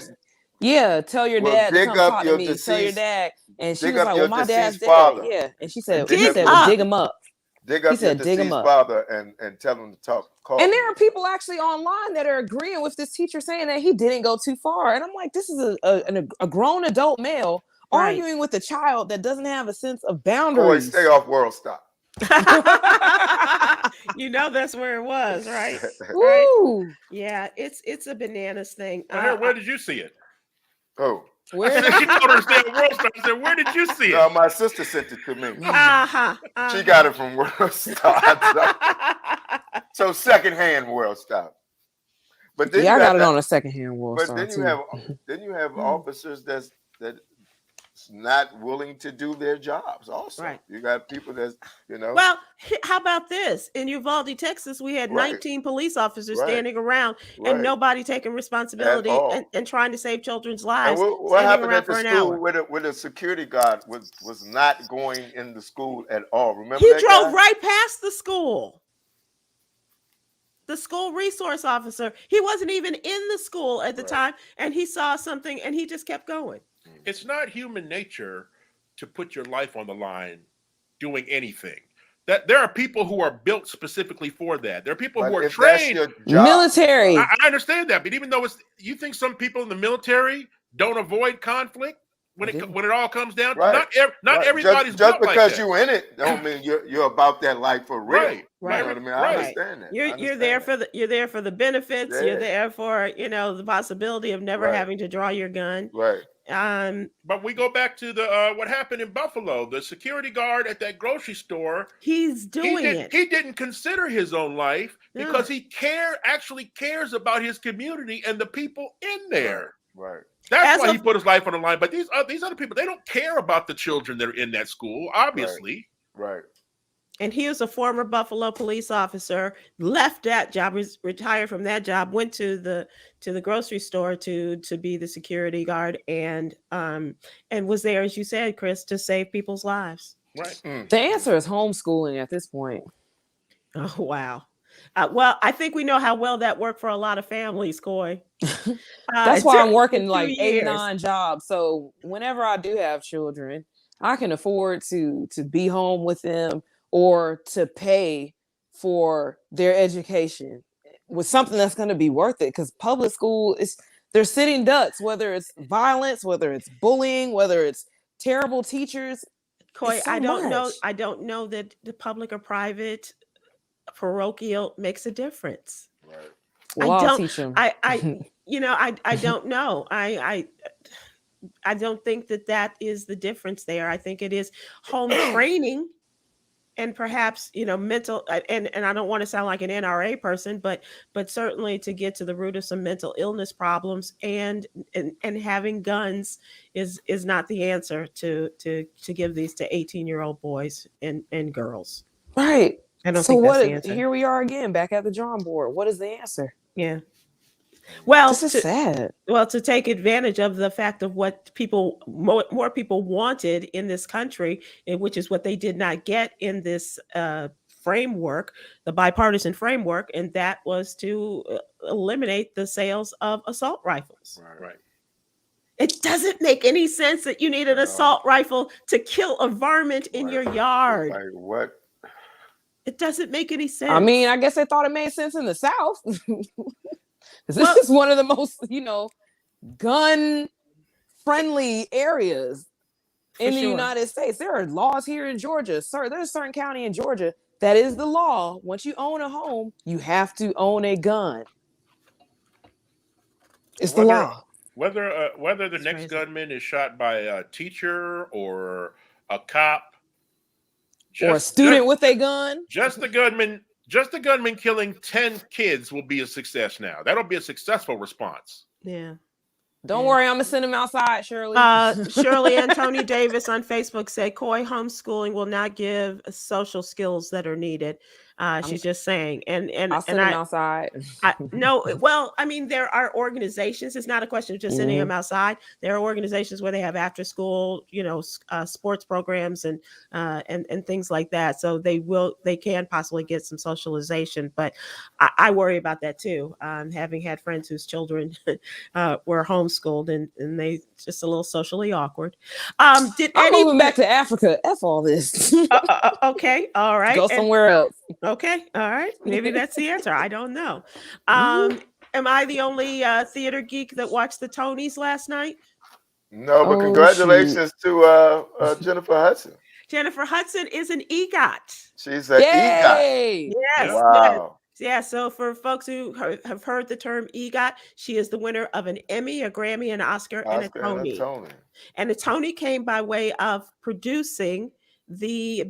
yeah, tell your dad to come talk to me. Tell your dad. And she was like, well, my dad's dead. Yeah. And she said, well, dig him up. Dig up your deceased father and tell him to talk. And there are people actually online that are agreeing with this teacher saying that he didn't go too far. And I'm like, this is a grown adult male arguing with a child that doesn't have a sense of boundaries. Boy, stay off World Stop. You know that's where it was, right? Woo. Yeah, it's a bananas thing. Where did you see it? Oh. Where? She told her to stay on World Star. I said, where did you see it? No, my sister sent it to me. She got it from World Star. So secondhand World Star. But then I got it on a secondhand World Star. But then you have officers that's not willing to do their jobs also. Right. You got people that's, you know. Well, how about this? In Uvalde, Texas, we had 19 police officers standing around and nobody taking responsibility and trying to save children's lives. And what happened at the school where the security guard was not going in the school at all? Remember he drove right past the school. The school resource officer, he wasn't even in the school at the time, and he saw something and he just kept going. It's not human nature to put your life on the line doing anything. That there are people who are built specifically for that. There are people who are trained. Military. I understand that, but even though you think some people in the military don't avoid conflict, when it all comes down to Right. not everybody's just built like because that. you in it don't mean you're about that life for real. Right. You know what I mean? I understand that. You're there for the benefits. Yeah. You're there for the possibility of never having to draw your gun. Right. But we go back to the what happened in Buffalo. The security guard at that grocery store. He's doing it. He didn't consider his own life because he actually cares about his community and the people in there. Right. That's why he put his life on the line. But these other people, they don't care about the children that are in that school, obviously. Right. And he was a former Buffalo police officer, left that job, retired from that job, went to the grocery store to be the security guard, and was there, as you said, Chris, to save people's lives. Right. The answer is homeschooling at this point. Oh, wow. Well, I think we know how well that worked for a lot of families, Coy. That's why I'm working 2 like 8 years. 9 jobs. So whenever I do have children, I can afford to be home with them or to pay for their education with something that's going to be worth it. Because public school they're sitting ducks, whether it's violence, whether it's bullying, whether it's terrible teachers. Coy, I don't know that the public or private parochial makes a difference. Right. Well, I'll teach them. I don't know. I don't think that is the difference there. I think it is home training and perhaps, mental, and I don't want to sound like an NRA person, but certainly to get to the root of some mental illness problems and having guns is not the answer to give these to 18-year-old boys and girls. Right. I don't think that's the answer. Here we are again, back at the drawing board. What is the answer? Yeah. Well, this is sad. Well, to take advantage of the fact of what more people wanted in this country, which is what they did not get in this framework, the bipartisan framework, and that was to eliminate the sales of assault rifles. Right. It doesn't make any sense that you need an assault rifle to kill a varmint in your yard. Like what? It doesn't make any sense. I mean, I guess they thought it made sense in the South. This is one of the most, gun-friendly areas in the United States. There are laws here in Georgia. Sir, there's a certain county in Georgia that is the law. Once you own a home, you have to own a gun. It's the law. Whether the next gunman is shot by a teacher or a cop, or a student with a gun, just the gunman killing 10 kids will be a success now. That'll be a successful response. Yeah. Don't worry, I'm gonna send him outside, Shirley. Shirley and Tony Davis on Facebook said Coy homeschooling will not give social skills that are needed. She's just saying, and I'll send him outside. No, well, I mean, there are organizations. It's not a question of just sending them outside. There are organizations where they have after school, sports programs and things like that. So they can possibly get some socialization. But I worry about that too. Having had friends whose children were homeschooled and they just a little socially awkward. I'm moving back to Africa. F all this. Okay, all right. Go somewhere else. Okay, all right. Maybe that's the answer. I don't know. Am I the only theater geek that watched the Tonys last night? No, but congratulations to Jennifer Hudson. Jennifer Hudson is an EGOT. She's an EGOT. Yes. Wow. Yeah, so for folks who have heard the term EGOT, she is the winner of an Emmy, a Grammy, an Oscar and a Tony. And the Tony came by way of producing the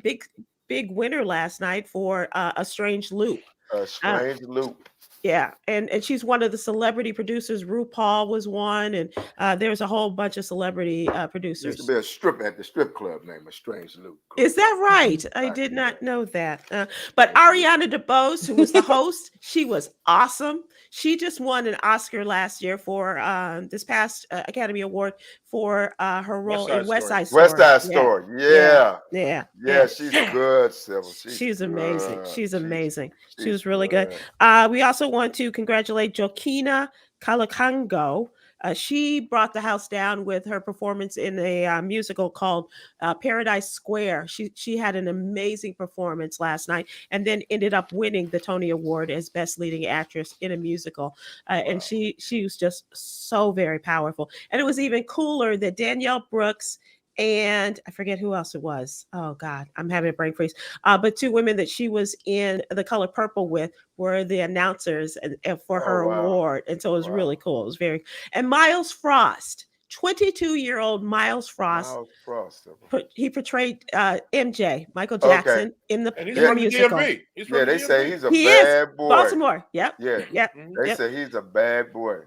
big winner last night for A Strange Loop. A Strange Loop. Yeah, and she's one of the celebrity producers. RuPaul was one, and there's a whole bunch of celebrity producers. Used to be a strip at the strip club named A Strange Loop. Is that right? I did not know that. But Ariana DeBose, who was the host, she was awesome. She just won an Oscar last year for this past Academy Award for her role in West Side Story. West Side Story, yeah. She's good, Sybil. She's amazing. She's amazing. She was really good. We also want to congratulate Jokina Kalakango. She brought the house down with her performance in a musical called Paradise Square. She had an amazing performance last night, and then ended up winning the Tony Award as Best Leading Actress in a musical. And she was just so very powerful. And it was even cooler that Danielle Brooks and I forget who else it was. Oh God, I'm having a brain freeze. But two women that she was in The Color Purple with were the announcers and for her award, and so it was really cool. It was very. And Miles Frost, 22-year-old Miles Frost. He portrayed MJ, Michael Jackson, in the and he's in from the musical. The DMV. He's from Yeah, the they DMV. say he's a He bad is boy. Baltimore. Yep. Yeah. Yep. They say he's a bad boy.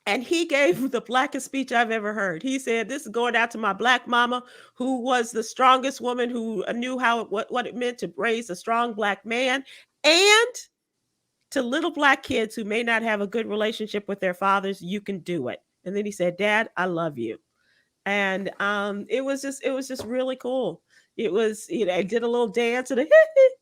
And he gave the blackest speech I've ever heard. He said, "This is going out to my black mama, who was the strongest woman, who knew what it meant to raise a strong black man, and to little black kids who may not have a good relationship with their fathers, you can do it." And then he said, "Dad, I love you." And it was just really cool. It was, I did a little dance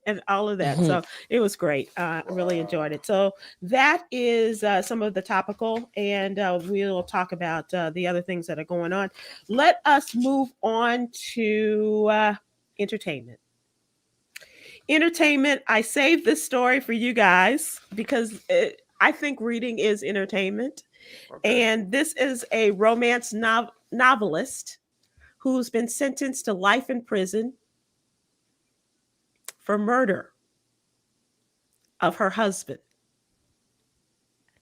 and all of that. So it was great. I really enjoyed it. So that is some of the topical, and we'll talk about the other things that are going on. Let us move on to entertainment. Entertainment. I saved this story for you guys because I think reading is entertainment. Okay. And this is a romance novelist who's been sentenced to life in prison for murder of her husband.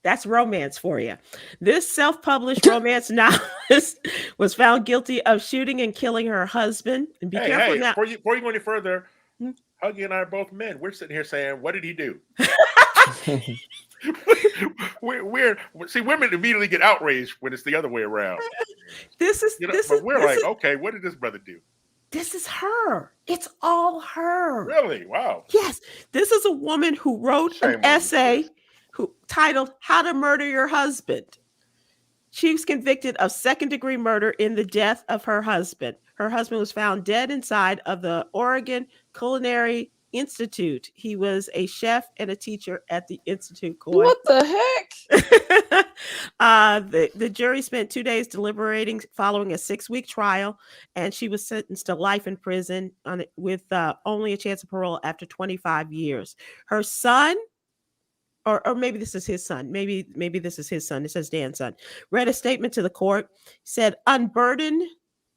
That's romance for you. This self-published romance novelist was found guilty of shooting and killing her husband. And be careful now. Before you go any further, Huggy and I are both men. We're sitting here saying, "What did he do?" See, women immediately get outraged when it's the other way around. We're like, okay, what did this brother do? This is her. It's all her. Really? Wow. Yes. This is a woman who wrote an essay titled "How to Murder Your Husband." She was convicted of second-degree murder in the death of her husband. Her husband was found dead inside of the Oregon Culinary Institute. He was a chef and a teacher at the Institute. Coy. What the heck? The jury spent 2 days deliberating following a 6-week trial, and she was sentenced to life in prison with only a chance of parole after 25 years. Her son, or maybe this is his son. Maybe this is his son. It says Dan's son. Read a statement to the court, said, "Unburdened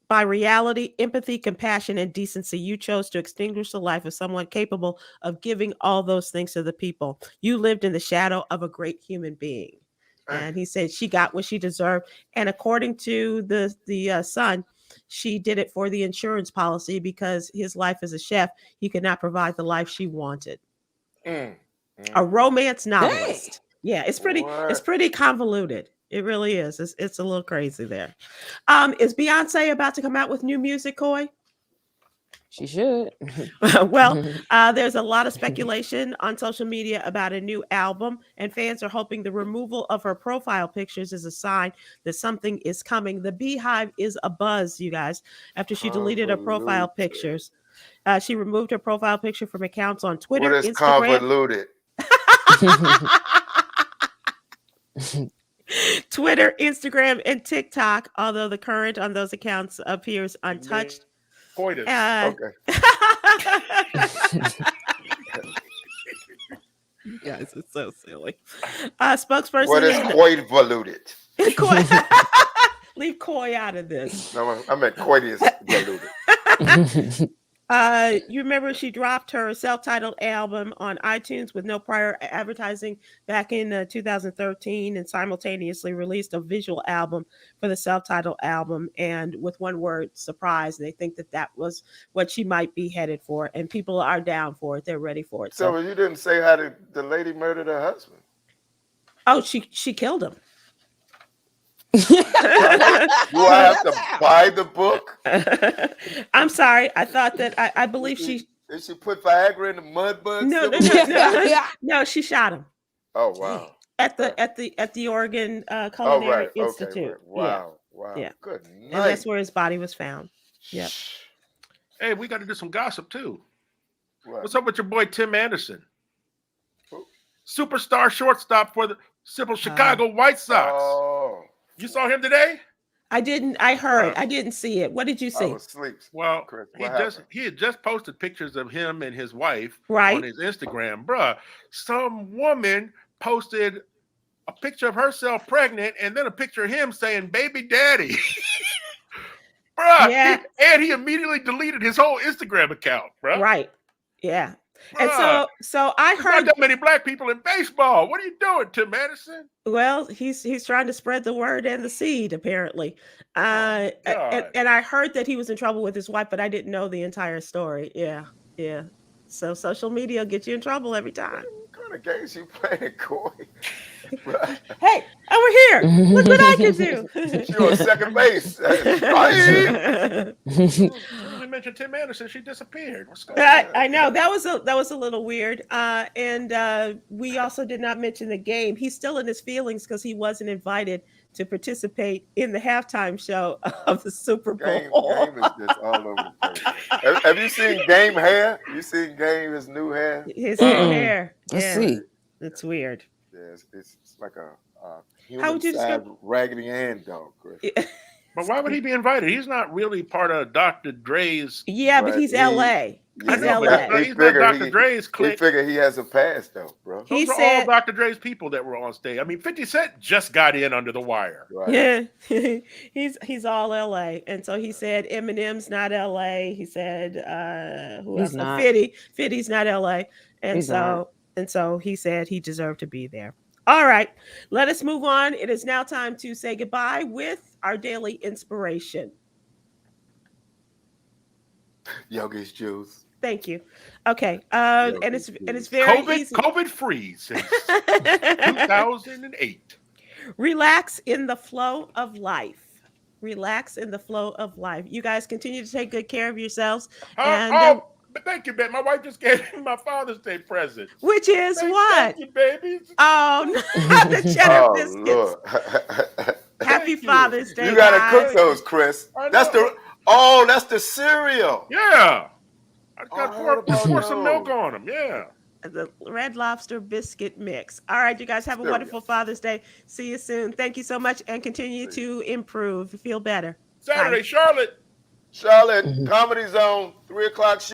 by reality, empathy, compassion, and decency, you chose to extinguish the life of someone capable of giving all those things to the people. You lived in the shadow of a great human being." And he said she got what she deserved. And according to the son, she did it for the insurance policy because his life as a chef, he could not provide the life she wanted. A romance novelist. Yeah, it's pretty convoluted. It really is. It's a little crazy there. Is Beyonce about to come out with new music, Coy? She should. Well, there's a lot of speculation on social media about a new album, and fans are hoping the removal of her profile pictures is a sign that something is coming. The Beehive is abuzz, you guys, after she deleted her profile pictures. She removed her profile picture from accounts on Twitter, What is Instagram. convoluted? Twitter, Instagram, and TikTok, although the current on those accounts appears untouched. Coitus. Okay. Guys, it's so silly. Spokesperson. What is convoluted? Leave Coy out of this. No, I meant coitus diluted. You remember she dropped her self-titled album on iTunes with no prior advertising back in 2013, and simultaneously released a visual album for the self-titled album, and with one word, surprise. They think that was what she might be headed for, and people are down for it. They're ready for it. So you didn't say how the lady murdered her husband. Oh, she killed him. Do I have to buy the book? I'm sorry. I thought that I believe she. Did she put Viagra in the mud bugs? No, she shot him. Oh wow! At the Oregon Culinary Institute. Right. Wow. Yeah. Good night. And that's where his body was found. Yeah. Hey, we got to do some gossip too. What? What's up with your boy Tim Anderson? Superstar shortstop for the Chicago White Sox. Oh, You saw him today? I didn't. I heard. I didn't see it. What did you I see? was asleep. Well, Chris, he what happened? had just posted pictures of him and his wife Right. on his Instagram. Bruh, some woman posted a picture of herself pregnant and then a picture of him saying baby daddy. Bruh, Yeah. and he immediately deleted his whole Instagram account, bruh. Right. Yeah. Bruh, And so I there's not heard. that many black people in baseball. What are you doing, Tim Anderson? Well, he's trying to spread the word and the seed, apparently. God. And I heard that he was in trouble with his wife, but I didn't know the entire story. Yeah. Yeah. So social media will get you in trouble every time. What kind of games you playing, Coy? Right. Hey, over here. Look what I can do. You're on second base. Right. As soon as we mentioned Tim Anderson, she disappeared. What's going on? I know that was a little weird. And we also did not mention the game. He's still in his feelings because he wasn't invited to participate in the halftime show of the Super Bowl. Game is just all over the place. Have you seen Game hair? You seen Game, his new hair? His new hair. Let's Yeah, see. it's weird. Yeah, it's like a How would you human-sized describe- Raggedy Ann dog, Chris. But why would he be invited? He's not really part of Dr. Dre's. Yeah, but But he's he- LA. I He's know, LA. but he's not Dr. Dre's He clique. figured he has a pass, though, bro. He Those are said- all Dr. Dre's people that were on stage. I mean, 50 Cent just got in under the wire. Right. Yeah, he's all LA, and so he said Eminem's not LA. He said who He's else? not. Fitty's not LA, and He's not. so he said he deserved to be there. All right, let us move on. It is now time to say goodbye with our daily inspiration. Yogi's juice. Thank you. Okay, and it's very easy. COVID free since 2008. Relax in the flow of life. Relax in the flow of life. You guys continue to take good care of yourselves. And But thank you, babe. My wife just gave me my Father's Day present. which is what? Thank you, baby. Oh, not the cheddar Oh, biscuits. Lord. Happy Thank you. Father's Day. You gotta guys. cook those, Chris. I That's know. that's the cereal. Yeah. I Oh, got I heard about pour some those. milk on them. Yeah. The Red Lobster biscuit mix. All right, you guys have a Cereal. wonderful Father's Day. See you soon. Thank you so much, and continue to improve. Feel better. Saturday, Bye. Charlotte. Charlotte, Comedy Zone, 3 o'clock.